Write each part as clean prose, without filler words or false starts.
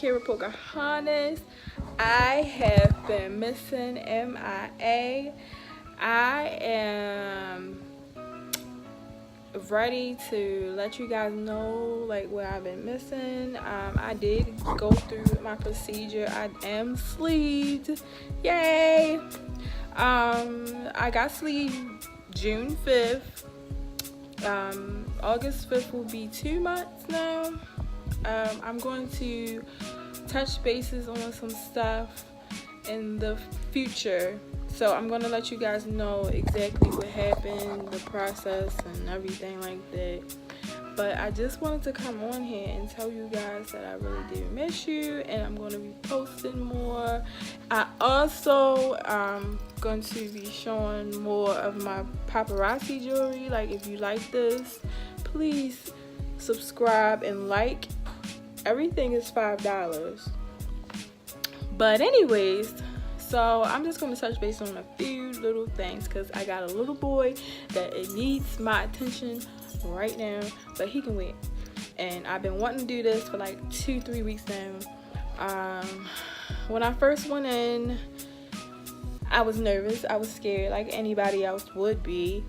with Pocahontas. I have been missing MIA. I am ready to let you guys know like what I've been missing. I did go through my procedure. I am sleeved. Yay! I got sleeved June 5th. August 5th will be 2 months now. I'm going to touch bases on some stuff in the future. So I'm going to let you guys know exactly what happened, the process, and everything like that. But I just wanted to come on here and tell you guys that I really do miss you, and I'm going to be posting more. I also going to be showing more of my paparazzi jewelry. Like, if you like this, please subscribe and like. Everything is $5. But anyways, so I'm just going to touch base on a few little things because I got a little boy that it needs my attention right now, but he can wait. And I've been wanting to do this for like 2-3 weeks now. When I first went in, I was nervous. I was scared like anybody else would be.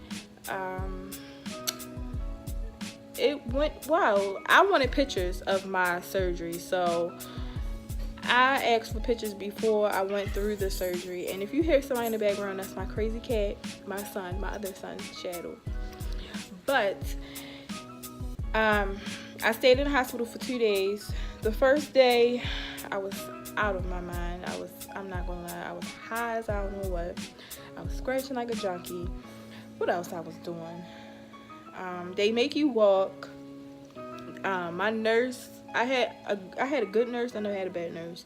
It went well. I wanted pictures of my surgery, so I asked for pictures before I went through the surgery. And if you hear somebody in the background, that's my crazy cat, my son, my other son's Shadow. But I stayed in the hospital for 2 days. The first day, I was out of my mind. I'm not gonna lie, I was high as I don't know what. I was scratching like a junkie. What else I was doing? They make you walk. My nurse, I had a good nurse and I had a bad nurse.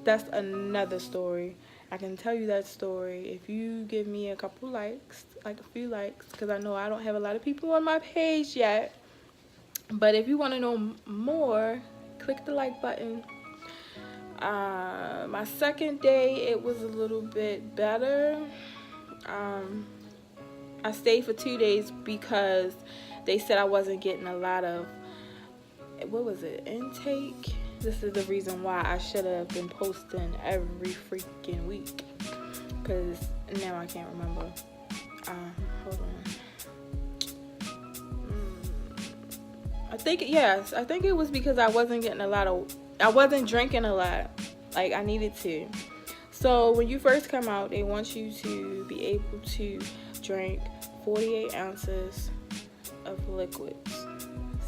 That's another story. I can tell you that story if you give me a couple likes, like a few likes, because I know I don't have a lot of people on my page yet. But if you want to know more, click the like button. My second day, it was a little bit better. I stayed for 2 days because they said I wasn't getting a lot of, intake. This is the reason why I should have been posting every freaking week, because now I can't remember. Hold on. I think it was because I wasn't drinking a lot like I needed to. So when you first come out, they want you to be able to drink 48 ounces of liquids.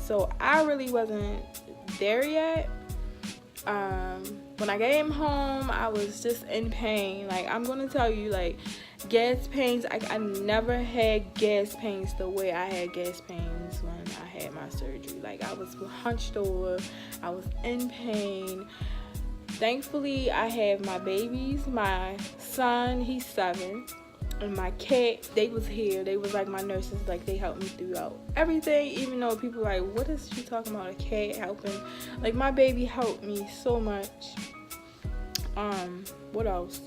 So I really wasn't there yet. When I came home, I was just in pain. Like, I'm gonna tell you, like, gas pains, I never had gas pains the way I had gas pains when I had my surgery. Like, I was hunched over, I was in pain. Thankfully, I have my babies. My son, he's 7. And my cat, they was here. They was like my nurses. Like, they helped me throughout everything. Even though people were like, what is she talking about? A cat helping? Like, my baby helped me so much. What else?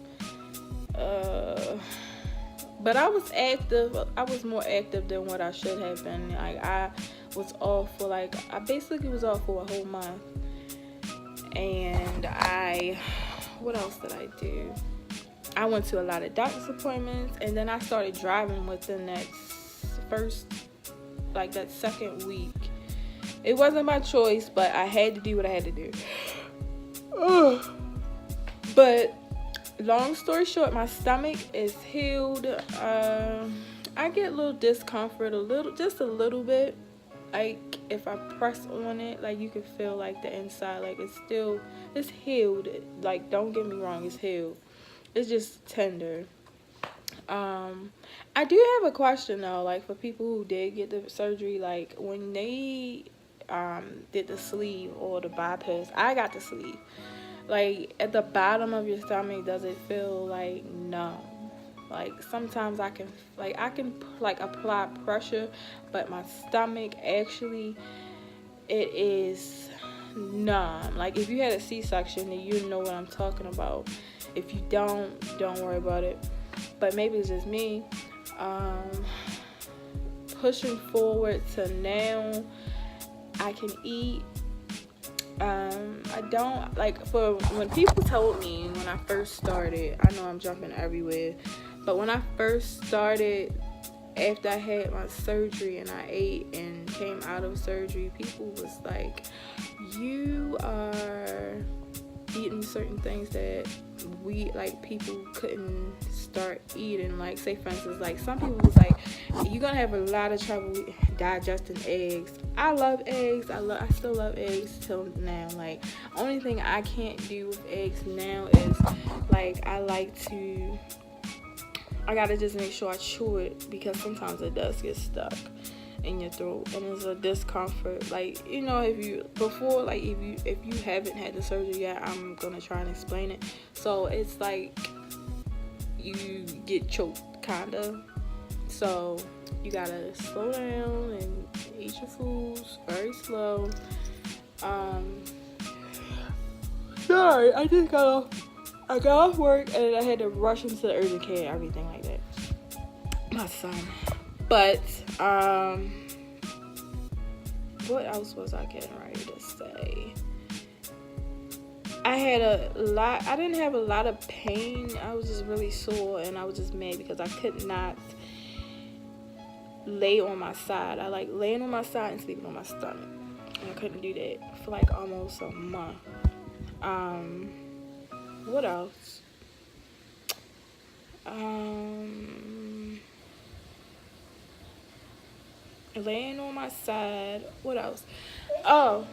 But I was active. I was more active than what I should have been. Like, I basically was off for a whole month. And what else did I do? I went to a lot of doctor's appointments, and then I started driving within that second week. It wasn't my choice, but I had to do what I had to do. But long story short, my stomach is healed. I get a little discomfort, just a little bit. Like, if I press on it, like, you can feel like the inside, like it's healed. Like, don't get me wrong, it's healed. It's just tender. I do have a question though, like, for people who did get the surgery, like, when they did the sleeve or the bypass, I got the sleeve. Like, at the bottom of your stomach, does it feel like numb? Like, sometimes I can apply pressure, but my stomach actually, it is numb. Like, if you had a C-section, then you know what I'm talking about. If you don't worry about it. But maybe it's just me. Pushing forward to now, I can eat. I don't like, for when people told me when I first started, I know I'm jumping everywhere, but when I first started, after I had my surgery and I ate and came out of surgery, people was like, you are eating certain things that we, like, people couldn't start eating. Like, say for instance, like, some people was like, you're gonna have a lot of trouble digesting eggs. I love eggs. I still love eggs till now. Like, only thing I can't do with eggs now is, like, I gotta just make sure I chew it, because sometimes it does get stuck in your throat and it's a discomfort. Like, you know, if you haven't had the surgery yet, I'm gonna try and explain it. So it's like you get choked, kinda. So you gotta slow down and eat your foods very slow. Sorry, I got off work and I had to rush into the urgent care and everything like that. My son. But, what else was I getting ready to say? I didn't have a lot of pain. I was just really sore, and I was just mad because I could not lay on my side. I like laying on my side and sleeping on my stomach. And I couldn't do that for like almost a month. What else? Laying on my side. What else? Oh,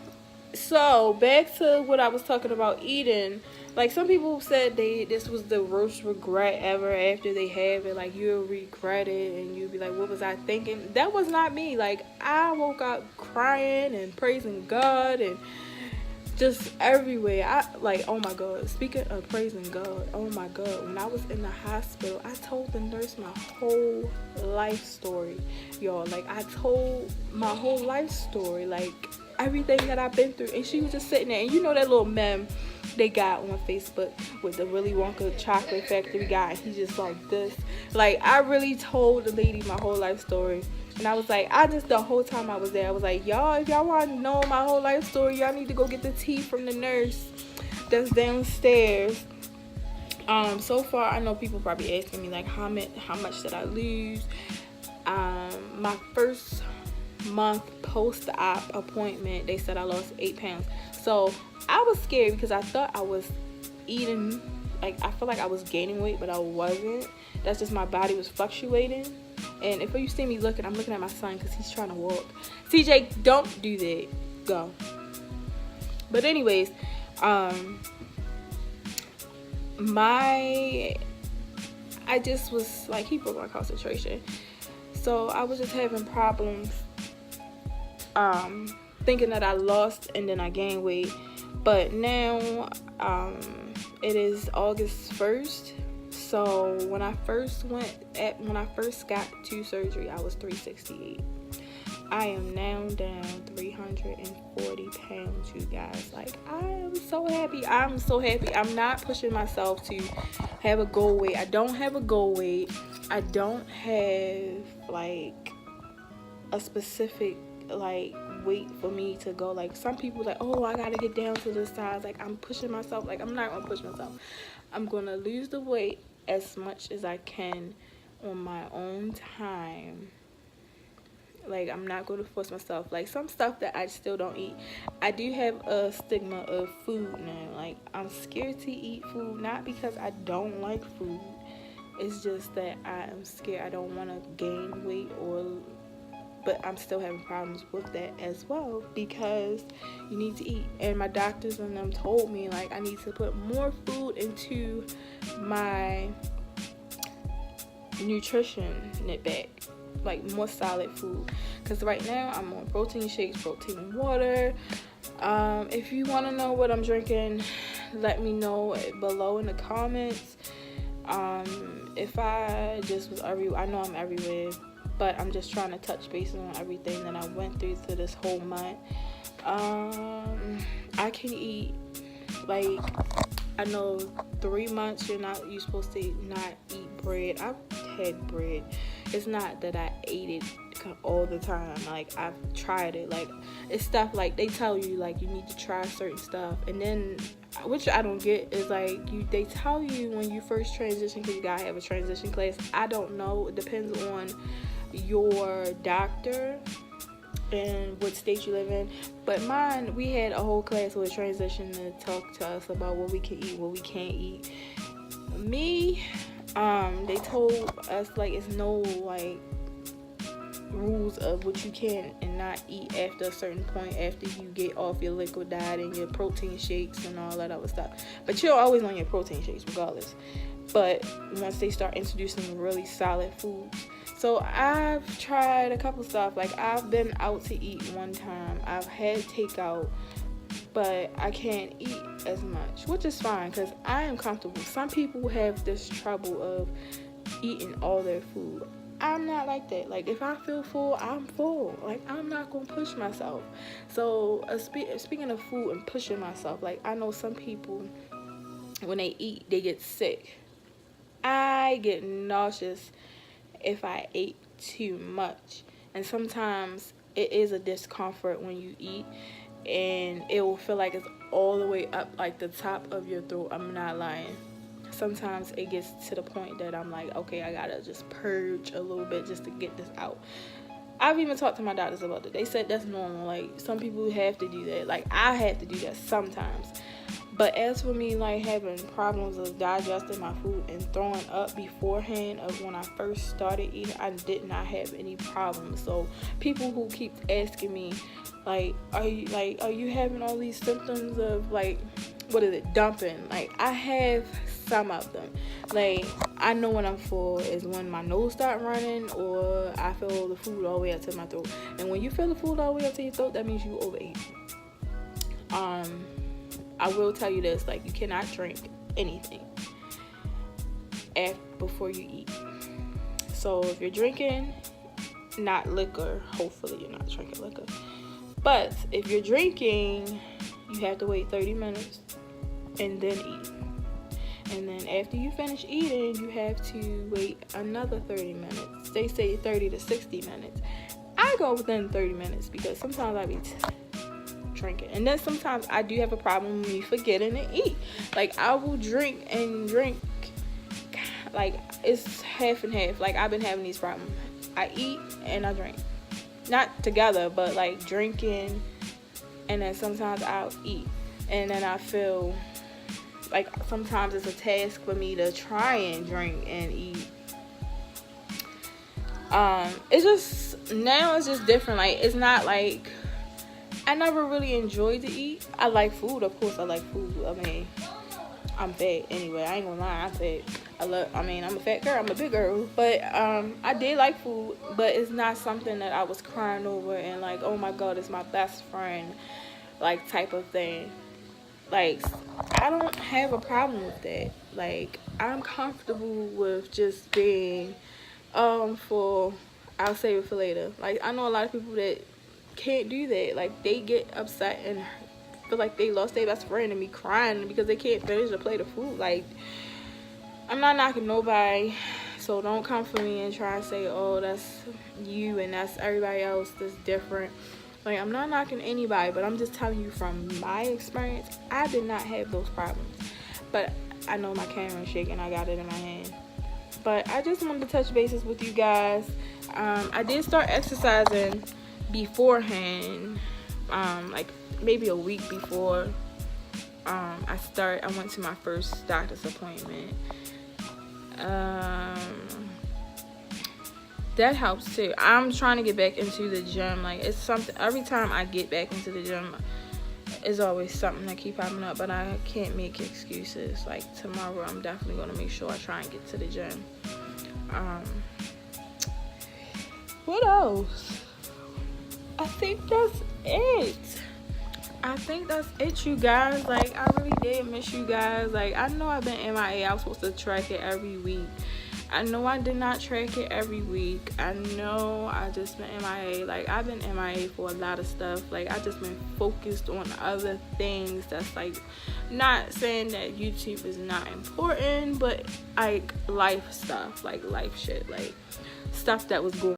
so back to what I was talking about eating. Like, some people said this was the worst regret ever after they have it. Like, you'll regret it and you'll be like, what was I thinking? That was not me. Like, I woke up crying and praising God and just everywhere. Oh my God, speaking of praising God, oh my God, when I was in the hospital, I told the nurse my whole life story, y'all. Like, I told my whole life story, like everything that I've been through, and she was just sitting there. And you know that little meme they got on Facebook with the Willy Wonka chocolate factory guy, he's just like this. Like, I really told the lady my whole life story. And I was like, the whole time I was there, I was like, y'all, if y'all want to know my whole life story, y'all need to go get the tea from the nurse that's downstairs. So far, I know people probably asking me, like, how much did I lose? My first month post-op appointment, they said I lost 8 pounds. So I was scared because I thought I was eating, like, I feel like I was gaining weight, but I wasn't. That's just my body was fluctuating. And if you see me looking, I'm looking at my son because he's trying to walk. CJ, don't do that. Go. But anyways, I just was like, he broke my concentration. So I was just having problems thinking that I lost and then I gained weight. But now it is August 1st. So when I first got to surgery, I was 368. I am now down 340 pounds, you guys. Like, I am so happy. I'm so happy. I'm not pushing myself to have a goal weight. I don't have a goal weight. I don't have, like, a specific, like, weight for me to go. Like, some people like, oh, I gotta get down to this size. Like, I'm pushing myself. Like, I'm not gonna push myself. I'm gonna lose the weight as much as I can on my own time. Like, I'm not going to force myself. Like, some stuff that I still don't eat. I do have a stigma of food now. Like, I'm scared to eat food, not because I don't like food. It's just that I am scared. I don't want to gain weight, but I'm still having problems with that as well, because you need to eat. And my doctors and them told me, like, I need to put more food into my nutrition bag, like more solid food, because right now I'm on protein shakes, protein water. If you want to know what I'm drinking, let me know below in the comments. If I just was I know I'm everywhere, but I'm just trying to touch base on everything that I went through this whole month. I can eat, like, I know 3 months you supposed to not eat bread. I've had bread. It's not that I ate it all the time. Like, I've tried it. Like, it's stuff like they tell you, like, you need to try certain stuff, and then, which I don't get, is like they tell you when you first transition, because you gotta have a transition class. I don't know, it depends on your doctor and what state you live in, but mine, we had a whole class with a transition to talk to us about what we can eat, what we can't eat. Me, they told us, like, it's no, like, rules of what you can and not eat after a certain point, after you get off your liquid diet and your protein shakes and all that other stuff. But you're always on your protein shakes regardless. But once they start introducing really solid foods. So I've tried a couple stuff. Like, I've been out to eat one time. I've had takeout, but I can't eat as much, which is fine because I am comfortable. Some people have this trouble of eating all their food. I'm not like that. Like, if I feel full, I'm full. Like, I'm not going to push myself. So, speaking of food and pushing myself, like, I know some people, when they eat, they get sick. I get nauseous if I ate too much. And sometimes it is a discomfort when you eat, and it will feel like it's all the way up, like, the top of your throat. I'm not lying. Sometimes it gets to the point that I'm like, okay, I gotta just purge a little bit just to get this out. I've even talked to my doctors about it. They said that's normal. Like, some people have to do that. Like, I have to do that sometimes. But as for me, like, having problems of digesting my food and throwing up beforehand of when I first started eating, I did not have any problems. So people who keep asking me, like, are you having all these symptoms of, like, what is it, dumping? Like, I have some of them. Like, I know when I'm full is when my nose start running, or I feel the food all the way up to my throat. And when you feel the food all the way up to your throat, that means you overate. I will tell you this, like, you cannot drink anything before you eat. So if you're drinking, not liquor, hopefully you're not drinking liquor. But if you're drinking, you have to wait 30 minutes and then eat. And then after you finish eating, you have to wait another 30 minutes. They say 30 to 60 minutes. I go within 30 minutes because sometimes I be drinking. And then sometimes I do have a problem with me forgetting to eat. Like, I will drink, like, it's half and half. Like, I've been having these problems. I eat and I drink. Not together, but, like, drinking, and then sometimes I'll eat. And then I feel like sometimes it's a task for me to try and drink and eat. It's just, now it's just different. Like, it's not like, I never really enjoyed to eat. I like food, of course I like food. I mean, I'm fat anyway, I ain't gonna lie, I'm fat. I'm a fat girl, I'm a big girl, but I did like food, but it's not something that I was crying over and like, oh my god, it's my best friend, like, type of thing. Like, I don't have a problem with that. Like, I'm comfortable with just being full. I'll save it for later. Like, I know a lot of people that can't do that. Like, they get upset and feel like they lost their best friend and be crying because they can't finish a plate of food. Like, I'm not knocking nobody, so don't come for me and try and say, oh, that's you and that's everybody else that's different. Like, I'm not knocking anybody, but I'm just telling you from my experience, I did not have those problems. But I know my camera's shaking, I got it in my hand. But I just wanted to touch bases with you guys. I did start exercising beforehand, like maybe a week before I went to my first doctor's appointment. That helps too. I'm trying to get back into the gym. Like, it's something, every time I get back into the gym, it's always something that keep popping up, but I can't make excuses. Like, tomorrow I'm definitely going to make sure I try and get to the gym. What else? I think that's it, you guys. Like, I really did miss you guys. Like, I know I've been MIA. I was supposed to track it every week. I know I did not track it every week. I know I just been MIA. Like, I've been MIA for a lot of stuff. Like, I just been focused on other things. That's, like, not saying that YouTube is not important, but, like, life stuff. Like, life shit. Like, stuff that was going